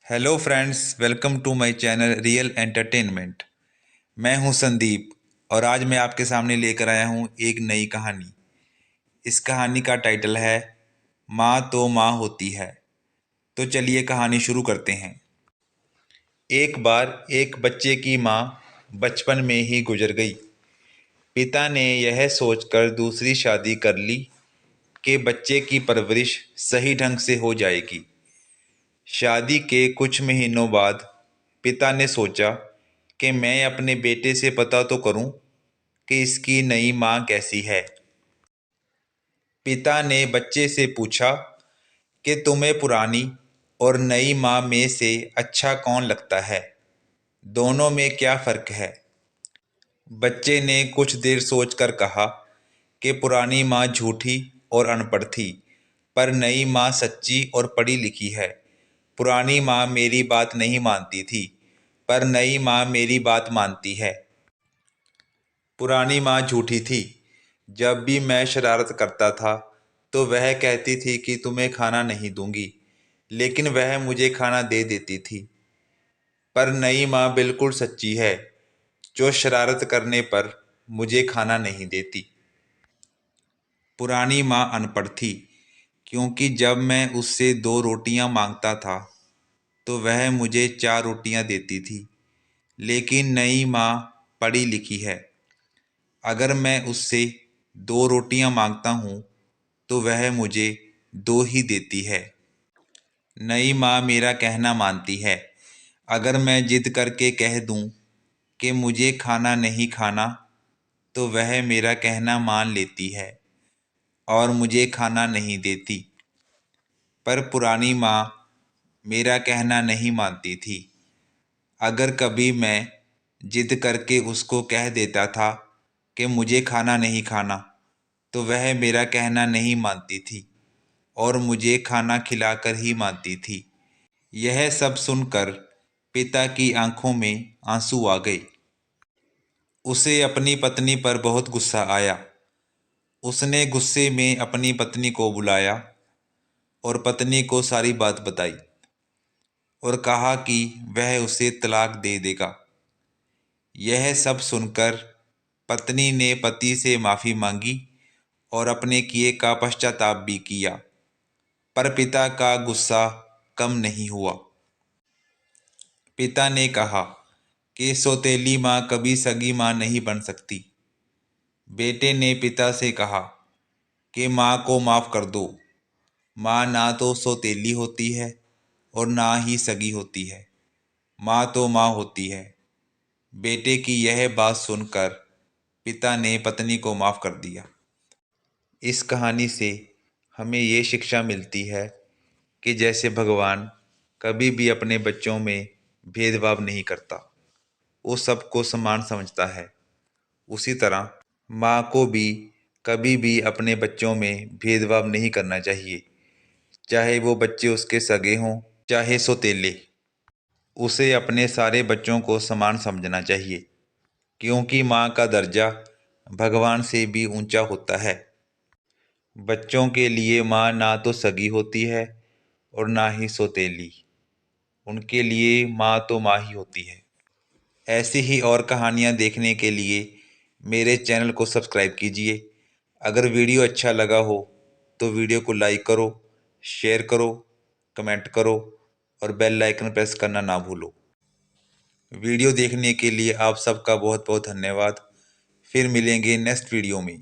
Hello friends, welcome to my channel real entertainment. मैं हूं संदीप और आज मैं आपके सामने लेकर आया हूं एक नई कहानी। इस कहानी का टाइटल है माँ तो माँ होती है। तो चलिए कहानी शुरू करते हैं। एक बार एक बच्चे की माँ बचपन में ही गुजर गई। पिता ने यह सोचकर दूसरी शादी कर ली कि बच्चे की परवरिश सही ढंग से हो जाएगी। शादी के कुछ महीनों बाद पिता ने सोचा कि मैं अपने बेटे से पता तो करूं कि इसकी नई माँ कैसी है। पिता ने बच्चे से पूछा कि तुम्हें पुरानी और नई माँ में से अच्छा कौन लगता है? दोनों में क्या फ़र्क है? बच्चे ने कुछ देर सोचकर कहा कि पुरानी माँ झूठी और अनपढ़ थी, पर नई माँ सच्ची और पढ़ी लिखी है। पुरानी माँ मेरी बात नहीं मानती थी, पर नई माँ मेरी बात मानती है। पुरानी माँ झूठी थी। जब भी मैं शरारत करता था तो वह कहती थी कि तुम्हें खाना नहीं दूंगी, लेकिन वह मुझे खाना दे देती थी। पर नई माँ बिल्कुल सच्ची है, जो शरारत करने पर मुझे खाना नहीं देती। पुरानी माँ अनपढ़ थी, क्योंकि जब मैं उससे 2 रोटियां मांगता था तो वह मुझे 4 रोटियां देती थी। लेकिन नई माँ पढ़ी लिखी है। अगर मैं उससे 2 रोटियां मांगता हूँ तो वह मुझे 2 ही देती है। नई माँ मेरा कहना मानती है। अगर मैं जिद करके कह दूँ कि मुझे खाना नहीं खाना, तो वह मेरा कहना मान लेती है और मुझे खाना नहीं देती। पर पुरानी माँ मेरा कहना नहीं मानती थी। अगर कभी मैं जिद करके उसको कह देता था कि मुझे खाना नहीं खाना, तो वह मेरा कहना नहीं मानती थी और मुझे खाना खिलाकर ही मानती थी। यह सब सुनकर पिता की आंखों में आंसू आ गए। उसे अपनी पत्नी पर बहुत गुस्सा आया। उसने गुस्से में अपनी पत्नी को बुलाया और पत्नी को सारी बात बताई और कहा कि वह उसे तलाक दे देगा। यह सब सुनकर पत्नी ने पति से माफ़ी मांगी और अपने किए का पश्चाताप भी किया, पर पिता का गुस्सा कम नहीं हुआ। पिता ने कहा कि सौतेली माँ कभी सगी माँ नहीं बन सकती। बेटे ने पिता से कहा कि माँ को माफ़ कर दो। माँ ना तो सौतेली होती है और ना ही सगी होती है। माँ तो माँ होती है। बेटे की यह बात सुनकर पिता ने पत्नी को माफ़ कर दिया। इस कहानी से हमें ये शिक्षा मिलती है कि जैसे भगवान कभी भी अपने बच्चों में भेदभाव नहीं करता, वो सबको समान समझता है। उसी तरह माँ को भी कभी भी अपने बच्चों में भेदभाव नहीं करना चाहिए, चाहे वो बच्चे उसके सगे हों चाहे सौतेले। उसे अपने सारे बच्चों को समान समझना चाहिए, क्योंकि माँ का दर्जा भगवान से भी ऊंचा होता है। बच्चों के लिए माँ ना तो सगी होती है और ना ही सौतेली। उनके लिए माँ तो माँ ही होती है। ऐसी ही और कहानियाँ देखने के लिए मेरे चैनल को सब्सक्राइब कीजिए। अगर वीडियो अच्छा लगा हो तो वीडियो को लाइक करो, शेयर करो, कमेंट करो और बेल आइकन प्रेस करना ना भूलो। वीडियो देखने के लिए आप सबका बहुत बहुत धन्यवाद। फिर मिलेंगे नेक्स्ट वीडियो में।